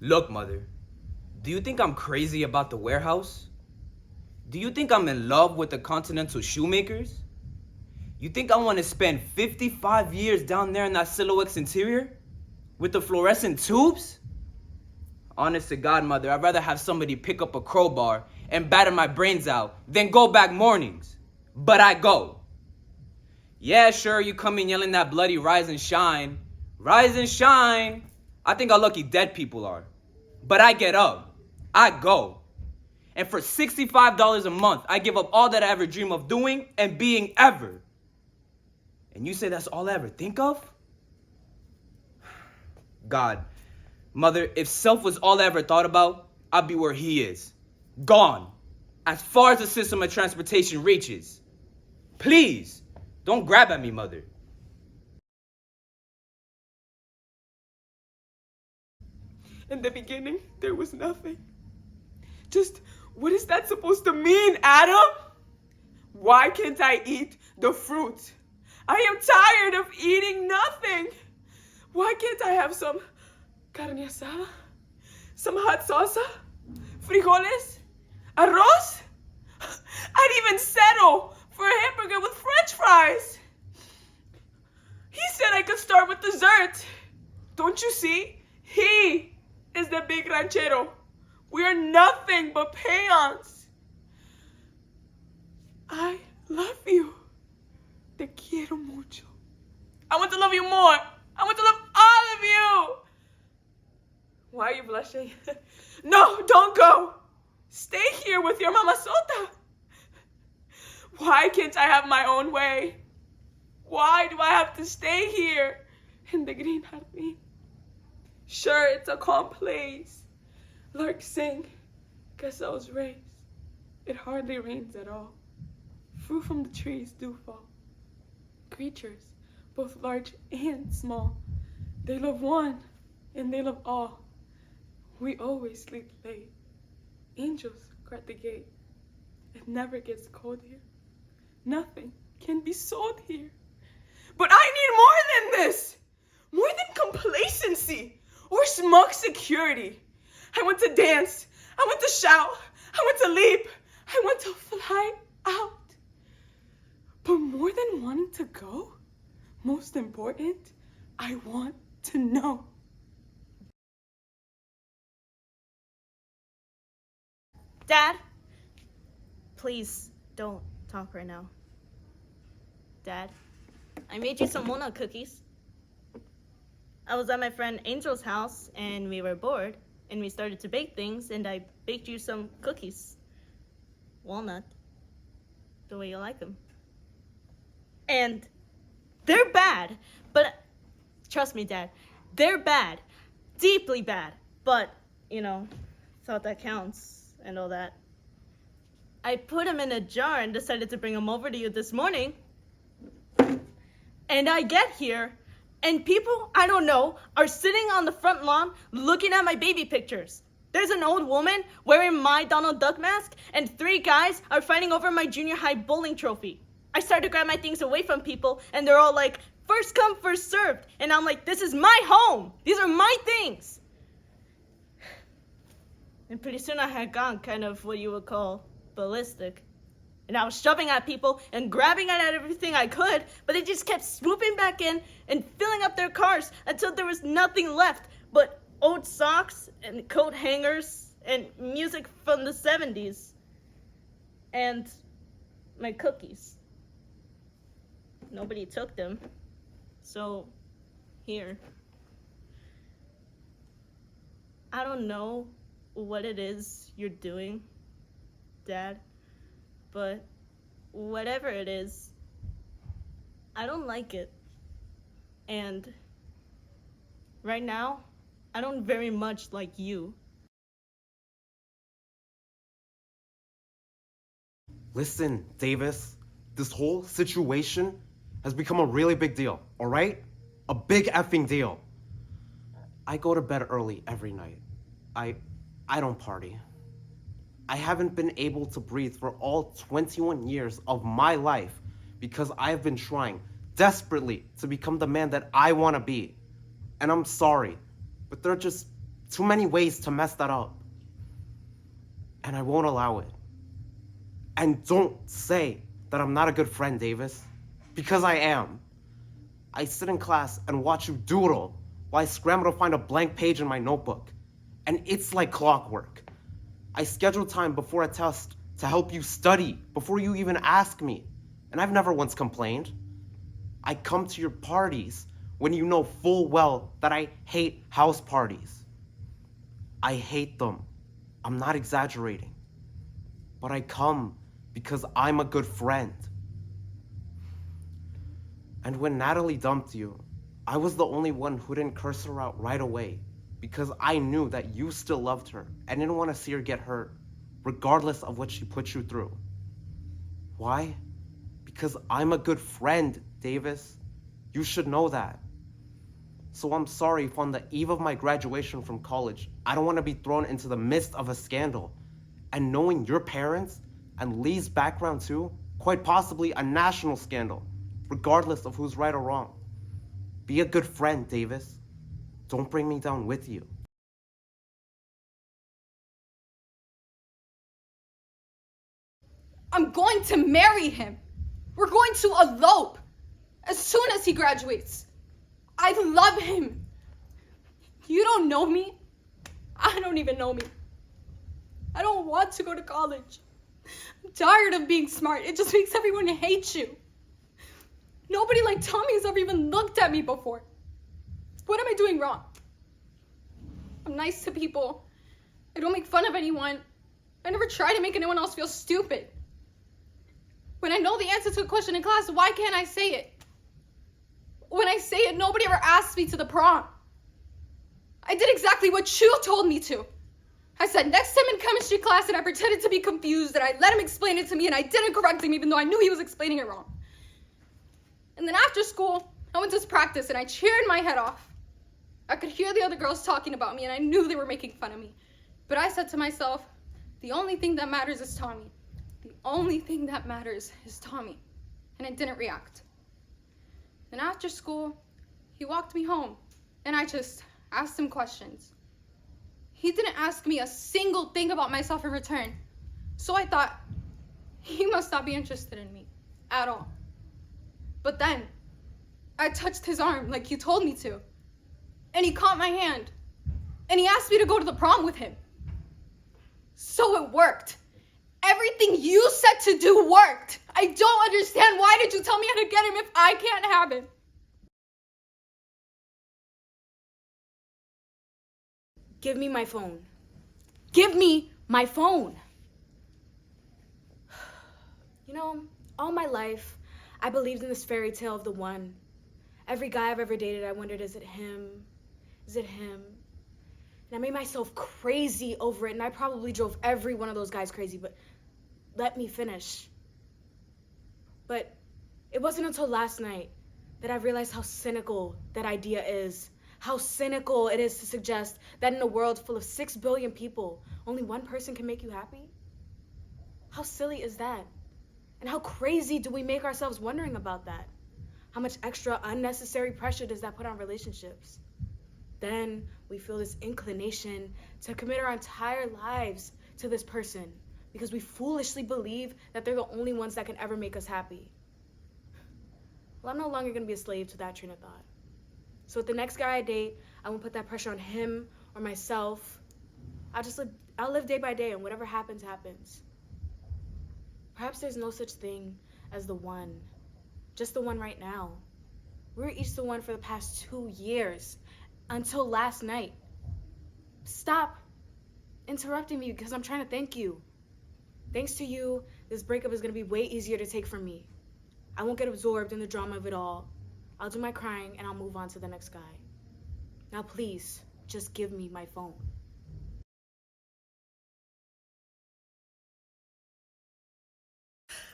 Look, Mother, do you think I'm crazy about the warehouse? Do you think I'm in love with the Continental Shoemakers? You think I want to spend 55 years down there in that Silhouette's interior? With the fluorescent tubes? Honest to God, Mother, I'd rather have somebody pick up a crowbar and batter my brains out than go back mornings. But I go. Yeah, sure, you come in yelling that bloody rise and shine. Rise and shine. I think how lucky dead people are. But I get up. I go. And for $65 a month, I give up all that I ever dream of doing and being ever. And you say that's all I ever think of? God, Mother, if self was all I ever thought about, I'd be where he is. Gone. As far as the system of transportation reaches. Please, don't grab at me, Mother. In the beginning, there was nothing. Just, what is that supposed to mean, Adam? Why can't I eat the fruit? I am tired of eating nothing. Why can't I have some carne asada? Some hot salsa? Frijoles? Arroz? I'd even settle for a hamburger with French fries. He said I could start with dessert. Don't you see? He is the big ranchero. We are nothing but peons. I love you. Te quiero mucho. I want to love you more. I want to love all of you. Why are you blushing? No, don't go. Stay here with your mama sota. Why can't I have my own way? Why do I have to stay here in the green jardín? Sure, it's a calm place. Larks sing, gazelles race. It hardly rains at all. Fruit from the trees do fall. Creatures, both large and small, they love one and they love all. We always sleep late. Angels guard the gate. It never gets cold here. Nothing can be sold here. But I need more than this. More than complacency or smug security. I want to dance. I want to shout. I want to leap. I want to fly out. But more than wanting to go, most important, I want to know. Dad, please don't talk right now. Dad, I made you some walnut cookies. I was at my friend Angel's house and we were bored and we started to bake things and I baked you some cookies. Walnut, the way you like them. And they're bad, but trust me, Dad, they're bad, deeply bad, but, you know, thought that counts and all that. I put them in a jar and decided to bring them over to you this morning. And I get here, and people I don't know are sitting on the front lawn looking at my baby pictures. There's an old woman wearing my Donald Duck mask, and 3 guys are fighting over my junior high bowling trophy. I started to grab my things away from people, and they're all like, first come, first served. And I'm like, this is my home. These are my things. And pretty soon I had gone kind of what you would call ballistic. And I was shoving at people and grabbing at everything I could, but they just kept swooping back in and filling up their cars until there was nothing left but old socks and coat hangers and music from the 70s. And my cookies. Nobody took them. So, here. I don't know what it is you're doing, Dad, but whatever it is, I don't like it. And right now, I don't very much like you. Listen, Davis, this whole situation has become a really big deal, all right? A big effing deal. I go to bed early every night. I don't party. I haven't been able to breathe for all 21 years of my life because I've been trying desperately to become the man that I want to be. And I'm sorry, but there are just too many ways to mess that up. And I won't allow it. And don't say that I'm not a good friend, Davis, because I am. I sit in class and watch you doodle while I scramble to find a blank page in my notebook. And it's like clockwork. I schedule time before a test to help you study before you even ask me. And I've never once complained. I come to your parties when you know full well that I hate house parties. I hate them. I'm not exaggerating. But I come because I'm a good friend. And when Natalie dumped you, I was the only one who didn't curse her out right away because I knew that you still loved her and didn't want to see her get hurt, regardless of what she put you through. Why? Because I'm a good friend, Davis. You should know that. So I'm sorry if on the eve of my graduation from college, I don't want to be thrown into the midst of a scandal. And knowing your parents and Lee's background too, quite possibly a national scandal, regardless of who's right or wrong. Be a good friend, Davis. Don't bring me down with you. I'm going to marry him. We're going to elope as soon as he graduates. I love him. You don't know me. I don't even know me. I don't want to go to college. I'm tired of being smart. It just makes everyone hate you. Nobody like Tommy has ever even looked at me before. What am I doing wrong? I'm nice to people. I don't make fun of anyone. I never try to make anyone else feel stupid. When I know the answer to a question in class, why can't I say it? When I say it, nobody ever asks me to the prom. I did exactly what you told me to. I sat next to him in chemistry class and I pretended to be confused and I let him explain it to me and I didn't correct him even though I knew he was explaining it wrong. And then after school, I went to his practice and I cheered my head off. I could hear the other girls talking about me and I knew they were making fun of me. But I said to myself, the only thing that matters is Tommy. The only thing that matters is Tommy. And I didn't react. Then after school, he walked me home and I just asked him questions. He didn't ask me a single thing about myself in return. So I thought, he must not be interested in me at all. But then, I touched his arm like he told me to. And he caught my hand. And he asked me to go to the prom with him. So it worked. Everything you said to do worked. I don't understand. Why did you tell me how to get him if I can't have him? Give me my phone. Give me my phone. You know, all my life, I believed in this fairy tale of the one. Every guy I've ever dated, I wondered, is it him? Is it him? And I made myself crazy over it, and I probably drove every one of those guys crazy, but let me finish. But it wasn't until last night that I realized how cynical that idea is. How cynical it is to suggest that in a world full of 6 billion people, only one person can make you happy? How silly is that? And how crazy do we make ourselves wondering about that? How much extra unnecessary pressure does that put on relationships? Then we feel this inclination to commit our entire lives to this person because we foolishly believe that they're the only ones that can ever make us happy. Well, I'm no longer going to be a slave to that train of thought. So with the next guy I date, I won't put that pressure on him or myself. I'll live day by day, and whatever happens, happens. Perhaps there's no such thing as the one, just the one right now. We were each the one for the past 2 years, until last night. Stop interrupting me because I'm trying to thank you. Thanks to you, this breakup is going to be way easier to take from me. I won't get absorbed in the drama of it all. I'll do my crying and I'll move on to the next guy. Now please, just give me my phone.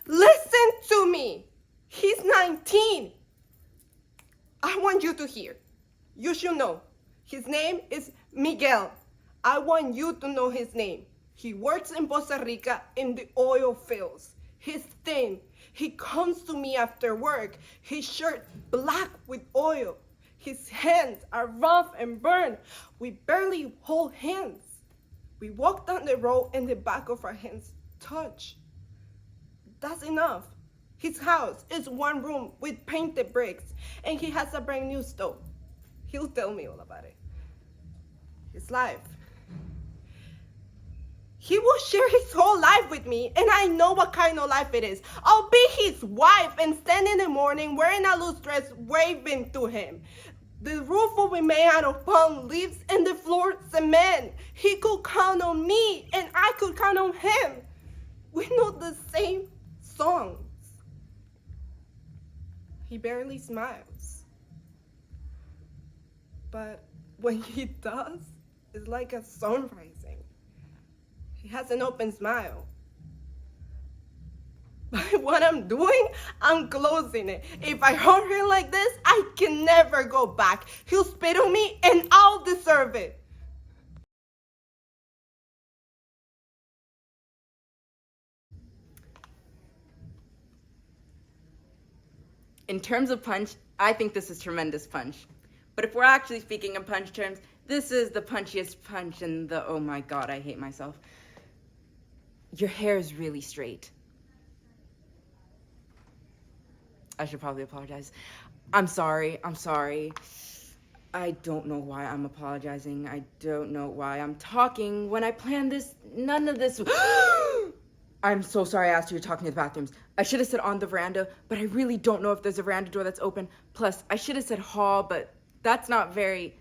Listen to me. He's 19. I want you to hear. You should know. His name is Miguel. I want you to know his name. He works in Costa Rica in the oil fields. He's thin. He comes to me after work. His shirt black with oil. His hands are rough and burned. We barely hold hands. We walk down the road and the back of our hands touch. That's enough. His house is one room with painted bricks, and he has a brand new stove. He'll tell me all about it. His life. He will share his whole life with me, and I know what kind of life it is. I'll be his wife and stand in the morning wearing a loose dress waving to him. The roof will be made out of palm leaves and the floor cement. He could count on me, and I could count on him. We know the same songs. He barely smiles. But when he does, it's like a sun rising. He has an open smile. But what I'm doing, I'm closing it. If I hurt him like this, I can never go back. He'll spit on me and I'll deserve it. In terms of punch, I think this is tremendous punch. But if we're actually speaking in punch terms, this is the punchiest punch in the, oh my god, I hate myself. Your hair is really straight. I should probably apologize. I'm sorry. I don't know why I'm apologizing. I don't know why I'm talking. When I planned this, none of this... I'm so sorry I asked you to talk in the bathrooms. I should have said on the veranda, but I really don't know if there's a veranda door that's open. Plus, I should have said hall, but that's not very...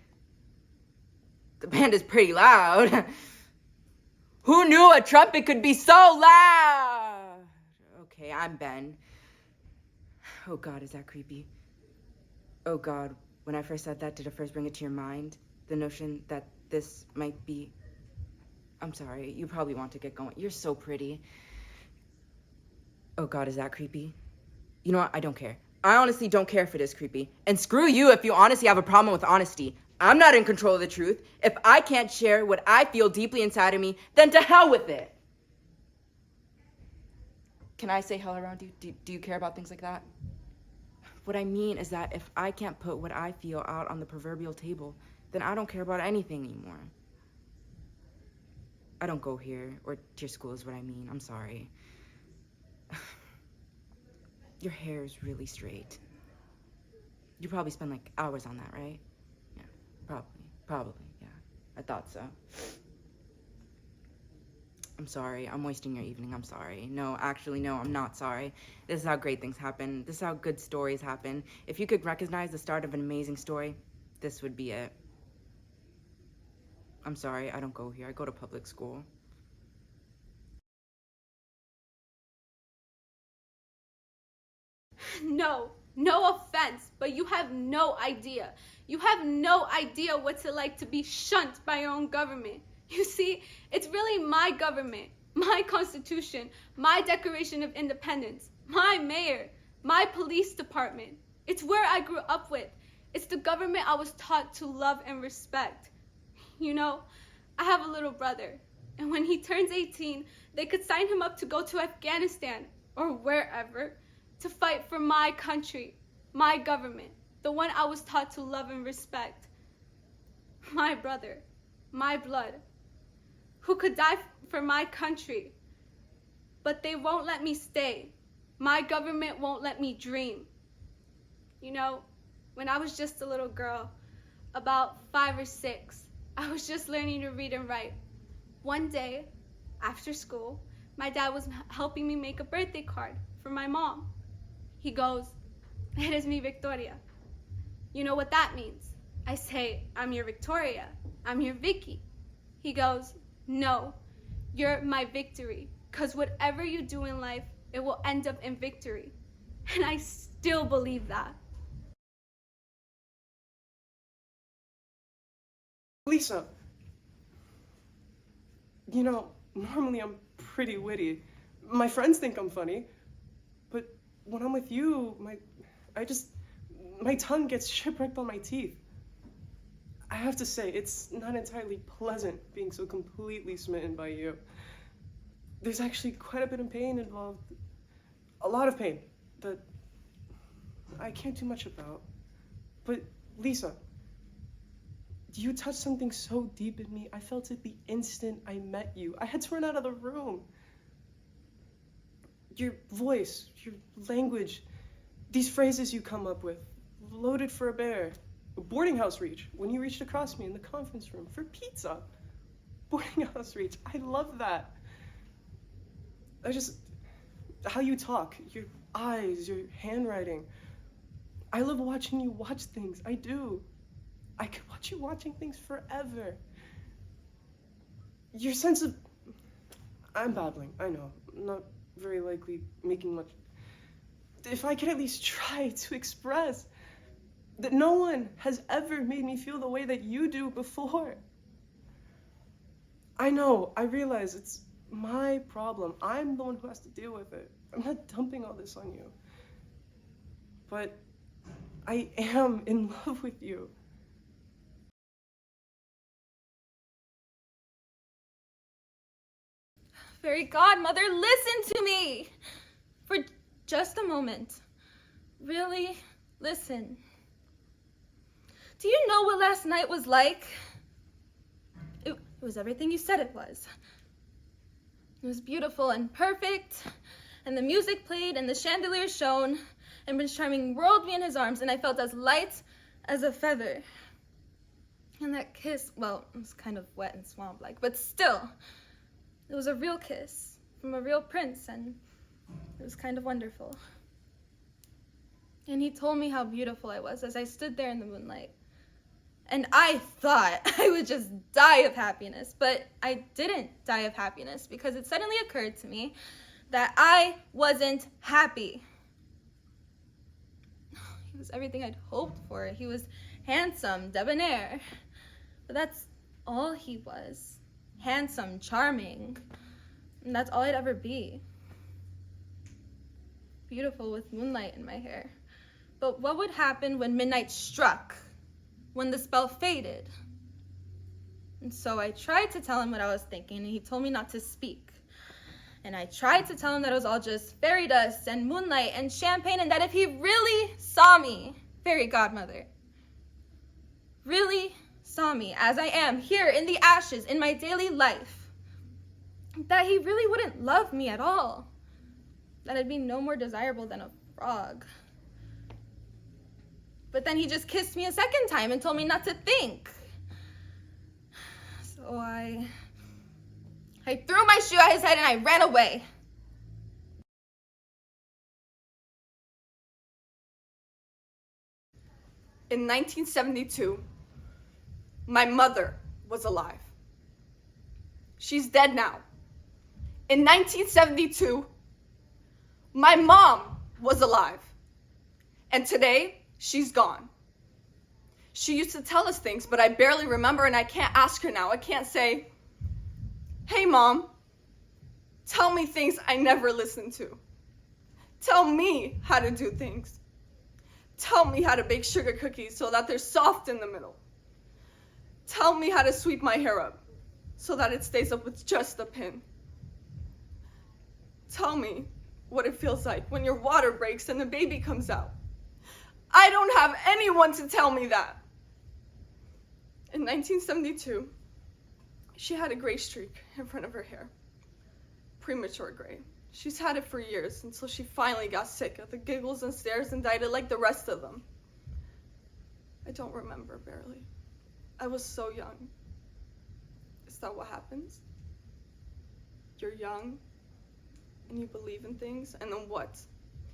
The band is pretty loud. Who knew a trumpet could be so loud? Okay, I'm Ben. Oh God, is that creepy? Oh God, when I first said that, did it first bring it to your mind? The notion that this might be... I'm sorry, you probably want to get going. You're so pretty. Oh God, is that creepy? You know what, I don't care. I honestly don't care if it is creepy. And screw you if you honestly have a problem with honesty. I'm not in control of the truth. If I can't share what I feel deeply inside of me, then to hell with it. Can I say hell around you? Do you care about things like that? What I mean is that if I can't put what I feel out on the proverbial table, then I don't care about anything anymore. I don't go here or to your school is what I mean. I'm sorry. Your hair is really straight. You probably spend like hours on that, right? Yeah, probably, yeah. I thought so. I'm sorry, I'm wasting your evening, I'm sorry. No, actually, no, I'm not sorry. This is how great things happen. This is how good stories happen. If you could recognize the start of an amazing story, this would be it. I'm sorry, I don't go here. I go to public school. No offense, but you have no idea. You have no idea what it's like to be shunned by your own government. You see, it's really my government, my constitution, my Declaration of Independence, my mayor, my police department. It's where I grew up with. It's the government I was taught to love and respect. You know, I have a little brother, and when he turns 18, they could sign him up to go to Afghanistan or wherever to fight for my country, my government, the one I was taught to love and respect. My brother, my blood, who could die for my country, but they won't let me stay. My government won't let me dream. You know, when I was just a little girl, about 5 or 6, I was just learning to read and write. One day, after school, my dad was helping me make a birthday card for my mom. He goes, "Eres mi Victoria." You know what that means? I say, "I'm your Victoria. I'm your Vicky." He goes, "No, you're my victory, because whatever you do in life, it will end up in victory." And I still believe that. Lisa, you know, normally I'm pretty witty. My friends think I'm funny, but when I'm with you, my tongue gets shipwrecked on my teeth. I have to say, it's not entirely pleasant being so completely smitten by you. There's actually quite a bit of pain involved. A lot of pain that I can't do much about. But Lisa, you touched something so deep in me. I felt it the instant I met you. I had to run out of the room. Your voice, your language, these phrases you come up with, loaded for a bear, a boarding house reach, when you reached across me in the conference room for pizza. Boarding house reach, I love that. How you talk, your eyes, your handwriting. I love watching you watch things, I do. I could watch you watching things forever. Your sense of, I'm babbling, I know, I'm not very likely making much. If I could at least try to express that no one has ever made me feel the way that you do before. I know, I realize it's my problem. I'm the one who has to deal with it. I'm not dumping all this on you. But I am in love with you. Fairy godmother, listen to me! For just a moment. Really, listen. Do you know what last night was like? It was everything you said it was. It was beautiful and perfect, and the music played and the chandelier shone, and Prince Charming rolled me in his arms, and I felt as light as a feather. And that kiss, well, it was kind of wet and swamp-like, but still, it was a real kiss from a real prince, and it was kind of wonderful. And he told me how beautiful I was as I stood there in the moonlight. And I thought I would just die of happiness, but I didn't die of happiness because it suddenly occurred to me that I wasn't happy. He was everything I'd hoped for. He was handsome, debonair, but that's all he was. Handsome, charming, and that's all I'd ever be. Beautiful with moonlight in my hair. But what would happen when midnight struck? When the spell faded? And so I tried to tell him what I was thinking, and he told me not to speak. And I tried to tell him that it was all just fairy dust and moonlight and champagne, and that if he really saw me, fairy godmother, really saw me as I am here in the ashes in my daily life, that he really wouldn't love me at all, that I'd be no more desirable than a frog. But then he just kissed me a second time and told me not to think. So I threw my shoe at his head and I ran away. In 1972, my mother was alive. She's dead now. In 1972, my mom was alive. And today, she's gone. She used to tell us things, but I barely remember, and I can't ask her now. I can't say, hey, Mom, tell me things I never listened to. Tell me how to do things. Tell me how to bake sugar cookies so that they're soft in the middle. Tell me how to sweep my hair up so that it stays up with just a pin. Tell me what it feels like when your water breaks and the baby comes out. I don't have anyone to tell me that. In 1972, she had a gray streak in front of her hair. Premature gray. She's had it for years until she finally got sick of the giggles and stares and dyed it like the rest of them. I don't remember barely. I was so young. Is that what happens? You're young and you believe in things, and then what?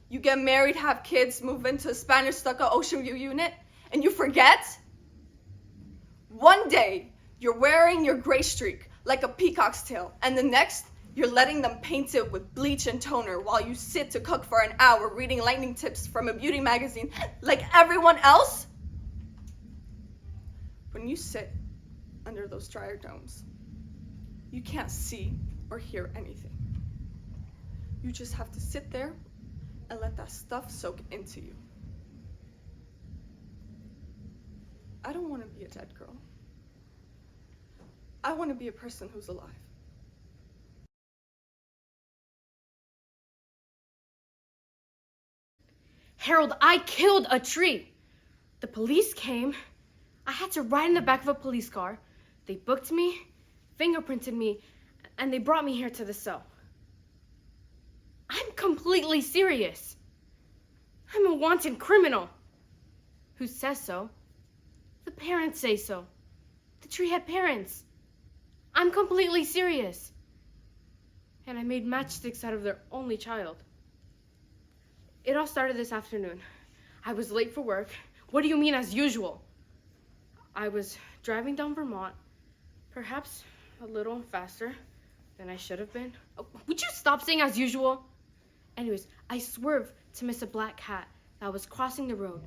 You get married, have kids, move into a Spanish stucco ocean view unit, and you forget? One day, you're wearing your gray streak like a peacock's tail, and the next, you're letting them paint it with bleach and toner while you sit to cook for an hour reading lightning tips from a beauty magazine like everyone else? When you sit under those dryer domes, you can't see or hear anything. You just have to sit there and let that stuff soak into you. I don't want to be a dead girl. I want to be a person who's alive. Harold, I killed a tree. The police came. I had to ride in the back of a police car. They booked me, fingerprinted me, and they brought me here to the cell. I'm completely serious. I'm a wanted criminal. Who says so? The parents say so. The tree had parents. I'm completely serious. And I made matchsticks out of their only child. It all started this afternoon. I was late for work. What do you mean as usual? I was driving down Vermont, perhaps a little faster than I should have been. Oh, would you stop saying as usual? Anyways, I swerved to miss a black cat that was crossing the road.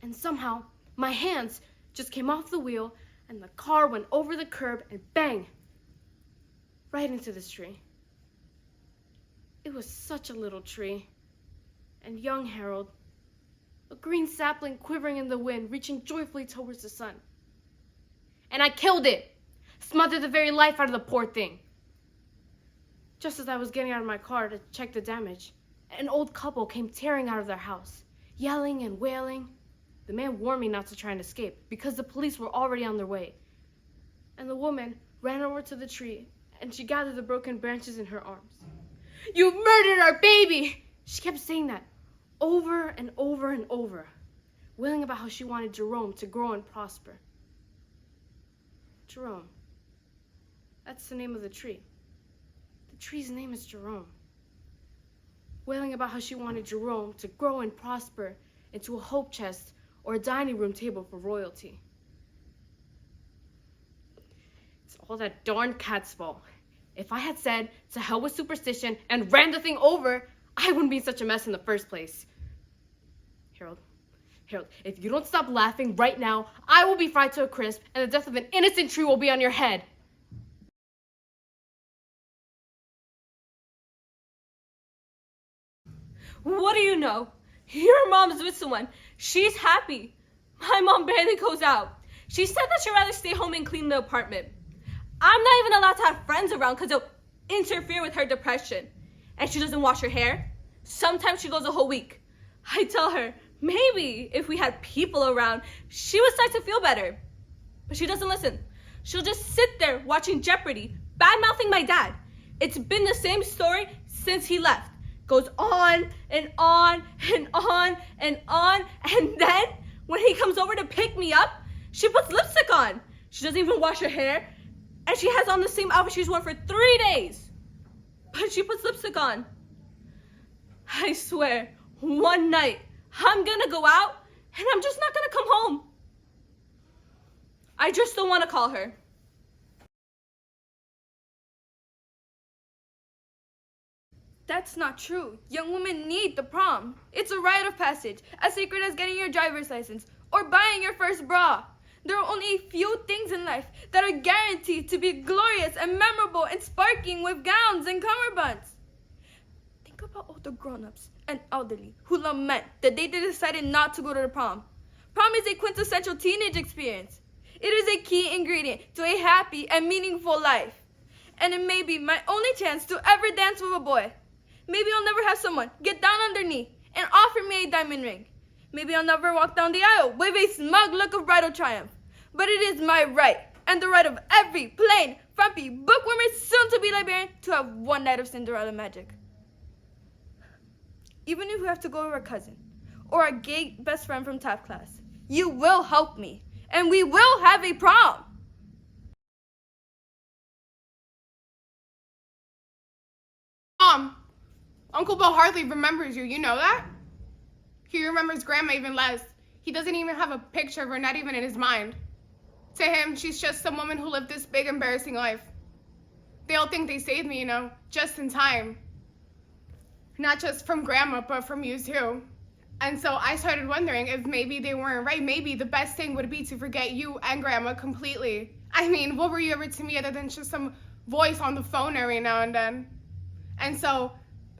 And somehow, my hands just came off the wheel and the car went over the curb and bang! Right into this tree. It was such a little tree. And young Harold, a green sapling quivering in the wind, reaching joyfully towards the sun. And I killed it! Smothered the very life out of the poor thing. Just as I was getting out of my car to check the damage, an old couple came tearing out of their house, yelling and wailing. The man warned me not to try and escape because the police were already on their way. And the woman ran over to the tree and she gathered the broken branches in her arms. "You've murdered our baby!" She kept saying that over and over and over, wailing about how she wanted Jerome to grow and prosper. Jerome. That's the name of the tree. The tree's name is Jerome. Wailing about how she wanted Jerome to grow and prosper into a hope chest or a dining room table for royalty. It's all that darn cat's fault. If I had said, to hell with superstition, and ran the thing over, I wouldn't be in such a mess in the first place. Harold, if you don't stop laughing right now, I will be fried to a crisp, and the death of an innocent tree will be on your head. What do you know? Your mom's with someone. She's happy. My mom barely goes out. She said that she'd rather stay home and clean the apartment. I'm not even allowed to have friends around because they'll interfere with her depression. And she doesn't wash her hair. Sometimes she goes a whole week. I tell her, maybe if we had people around, she would start to feel better. But she doesn't listen. She'll just sit there watching Jeopardy, bad-mouthing my dad. It's been the same story since he left. Goes on and on and on and on. And then, when he comes over to pick me up, she puts lipstick on. She doesn't even wash her hair. And she has on the same outfit she's worn for 3 days. But she puts lipstick on. I swear, one night, I'm gonna go out and I'm just not gonna come home. I just don't want to call her. That's not true. Young women need the prom. It's a rite of passage, as sacred as getting your driver's license or buying your first bra. There are only a few things in life that are guaranteed to be glorious and memorable and sparkling with gowns and cummerbunds. Think about all the grown-ups and elderly who lament the day they decided not to go to the prom. Prom is a quintessential teenage experience. It is a key ingredient to a happy and meaningful life. And it may be my only chance to ever dance with a boy. Maybe I'll never have someone get down on their knee and offer me a diamond ring. Maybe I'll never walk down the aisle with a smug look of bridal triumph. But it is my right, and the right of every plain, frumpy, bookworm, soon-to-be librarian to have one night of Cinderella magic. Even if you have to go with a cousin or a gay best friend from top class, you will help me, and we will have a prom. Uncle Bill hardly remembers you, you know that? He remembers Grandma even less. He doesn't even have a picture of her, not even in his mind. To him, she's just some woman who lived this big, embarrassing life. They all think they saved me, you know, just in time. Not just from Grandma, but from you too. And so I started wondering if maybe they weren't right. Maybe the best thing would be to forget you and Grandma completely. I mean, what were you ever to me other than just some voice on the phone every now and then? And so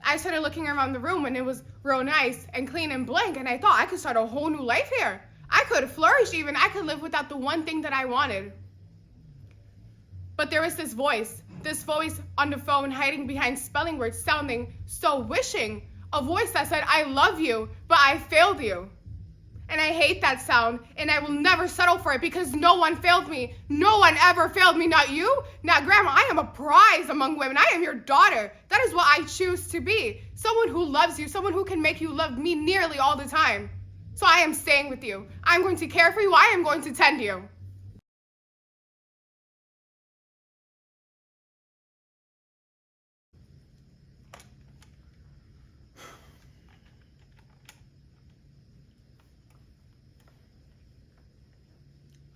I started looking around the room and it was real nice and clean and blank, and I thought I could start a whole new life here. I could flourish even. I could live without the one thing that I wanted. But there was this voice on the phone hiding behind spelling words, sounding so wishing. A voice that said, I love you, but I failed you. And I hate that sound, and I will never settle for it because no one failed me. No one ever failed me, not you, not Grandma. I am a prize among women. I am your daughter. That is what I choose to be. Someone who loves you, someone who can make you love me nearly all the time. So I am staying with you. I'm going to care for you. I am going to tend you.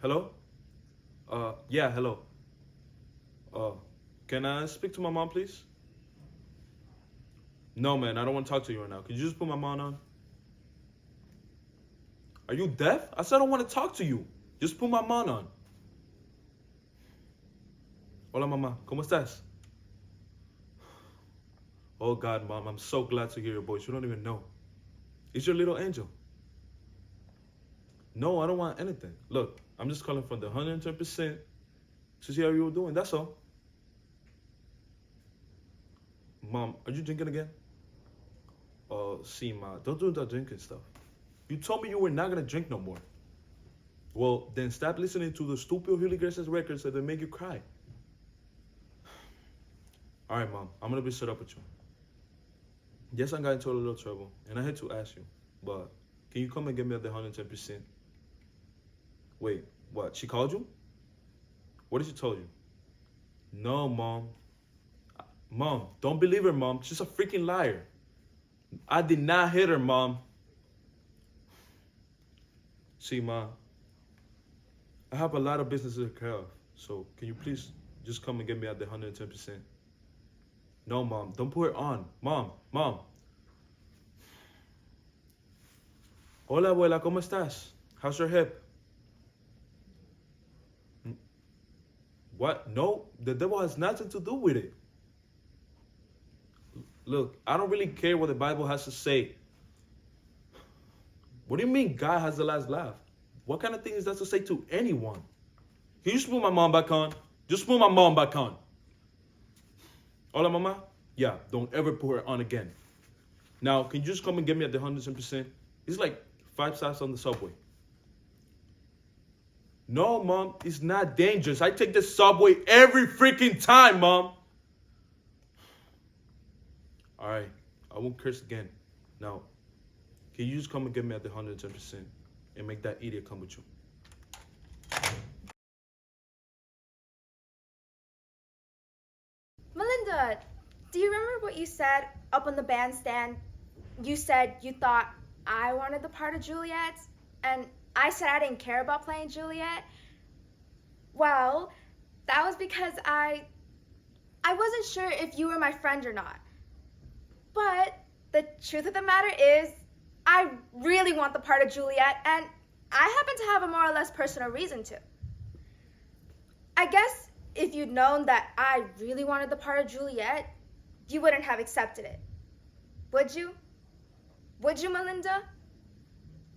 Hello? Yeah, hello. Can I speak to my mom, please? No, man, I don't want to talk to you right now. Could you just put my mom on? Are you deaf? I said I don't want to talk to you. Just put my mom on. Hola, mamá. ¿Cómo estás? Oh, God, Mom, I'm so glad to hear your voice. You don't even know. It's your little angel. No, I don't want anything. Look, I'm just calling for the 110% to see how you were doing. That's all. Mom, are you drinking again? See, Ma, don't do that drinking stuff. You told me you were not going to drink no more. Well, then stop listening to the stupid Julio Iglesias records that make you cry. All right, Mom, I'm going to be straight up with you. Yes, I got into a little trouble, and I had to ask you, but can you come and get me at the 110%? Wait, what? She called you? What did she tell you? No, Mom. Mom, don't believe her, Mom. She's a freaking liar. I did not hit her, Mom. See, Ma, I have a lot of business to take care of, so can you please just come and get me at the 110%? No, Mom, don't put her on. Mom. Hola, abuela, ¿cómo estás? How's your hip? What? No, the devil has nothing to do with it. Look, I don't really care what the Bible has to say. What do you mean God has the last laugh? What kind of thing is that to say to anyone? Can you just put my mom back on? Just put my mom back on. Hola, mama? Yeah, don't ever put her on again. Now, can you just come and get me at the 110%? It's like 5 stops on the subway. No, Mom, it's not dangerous. I take the subway every freaking time, Mom. All right, I won't curse again. Now, can you just come and get me at the 110% and make that idiot come with you? Melinda, do you remember what you said up on the bandstand? You said you thought I wanted the part of Juliet, and I said I didn't care about playing Juliet. Well, that was because I wasn't sure if you were my friend or not. But the truth of the matter is, I really want the part of Juliet, and I happen to have a more or less personal reason to. I guess if you'd known that I really wanted the part of Juliet, you wouldn't have accepted it. Would you? Would you, Melinda?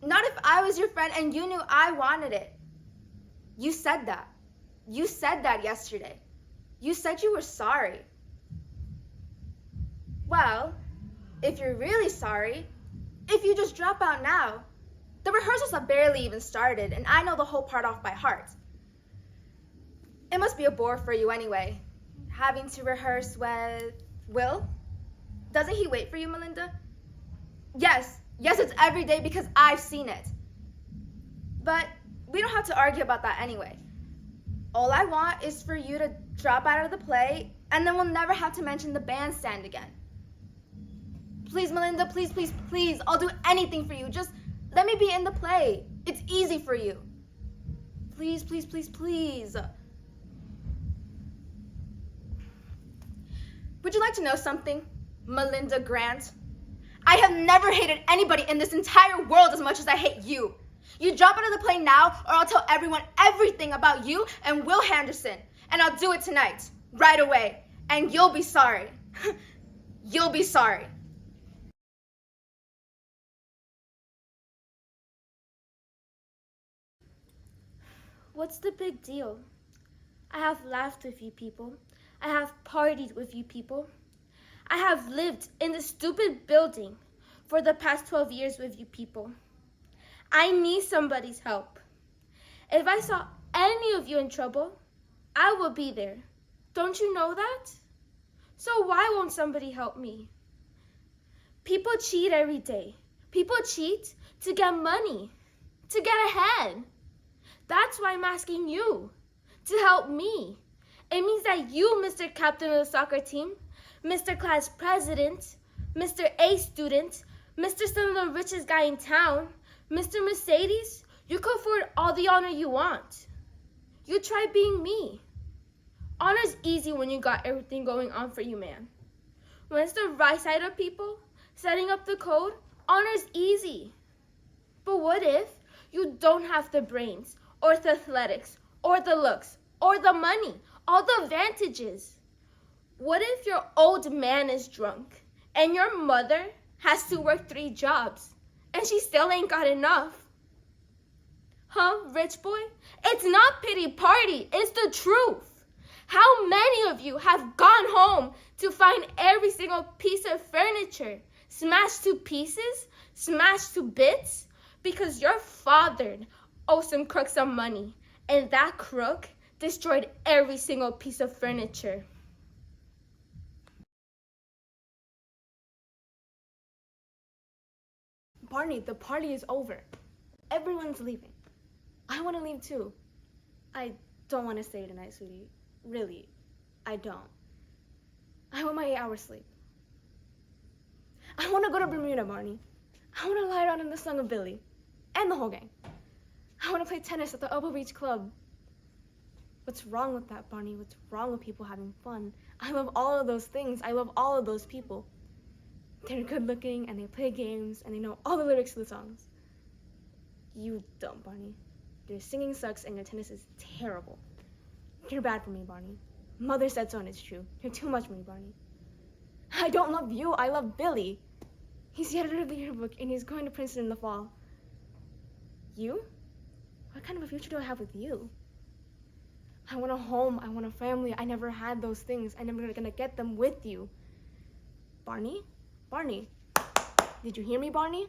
Not if I was your friend and you knew I wanted it. You said that. You said that yesterday. You said you were sorry. Well, if you're really sorry, if you just drop out now, the rehearsals have barely even started, and I know the whole part off by heart. It must be a bore for you anyway, having to rehearse with Will. Doesn't he wait for you, Melinda? Yes, it's every day because I've seen it. But we don't have to argue about that anyway. All I want is for you to drop out of the play, and then we'll never have to mention the bandstand again. Please, Melinda, please, please, please, I'll do anything for you. Just let me be in the play. It's easy for you. Please, please, please, please. Would you like to know something, Melinda Grant? I have never hated anybody in this entire world as much as I hate you. You drop out of the play now, or I'll tell everyone everything about you and Will Henderson. And I'll do it tonight, right away. And you'll be sorry. You'll be sorry. What's the big deal? I have laughed with you people. I have partied with you people. I have lived in this stupid building for the past 12 years with you people. I need somebody's help. If I saw any of you in trouble, I would be there. Don't you know that? So why won't somebody help me? People cheat every day. People cheat to get money, to get ahead. That's why I'm asking you to help me. It means that you, Mr. Captain of the soccer team, Mr. Class President, Mr. A student, Mr. Son of the richest guy in town, Mr. Mercedes, you can afford all the honor you want. You try being me. Honor's easy when you got everything going on for you, man. When it's the right side of people, setting up the code, honor's easy. But what if you don't have the brains, or the athletics, or the looks, or the money, all the advantages? What if your old man is drunk, and your mother has to work 3 jobs, and she still ain't got enough? Huh, rich boy? It's not pity party, it's the truth. How many of you have gone home to find every single piece of furniture smashed to pieces, smashed to bits, because your father owed some crook some money, and that crook destroyed every single piece of furniture? Barney, the party is over. Everyone's leaving. I want to leave too. I don't want to stay tonight, sweetie. Really, I don't. I want my 8 hours sleep. I want to go to Bermuda, Barney. I want to lie down in the sun with Billy and the whole gang. I want to play tennis at the Elbow Beach Club. What's wrong with that, Barney? What's wrong with people having fun? I love all of those things. I love all of those people. They're good looking and they play games and they know all the lyrics to the songs. You don't, Barney. Your singing sucks and your tennis is terrible. You're bad for me, Barney. Mother said so and it's true. You're too much for me, Barney. I don't love you. I love Billy. He's the editor of the yearbook and he's going to Princeton in the fall. You? What kind of a future do I have with you? I want a home. I want a family. I never had those things. I'm never gonna get them with you. Barney? Barney? Did you hear me, Barney?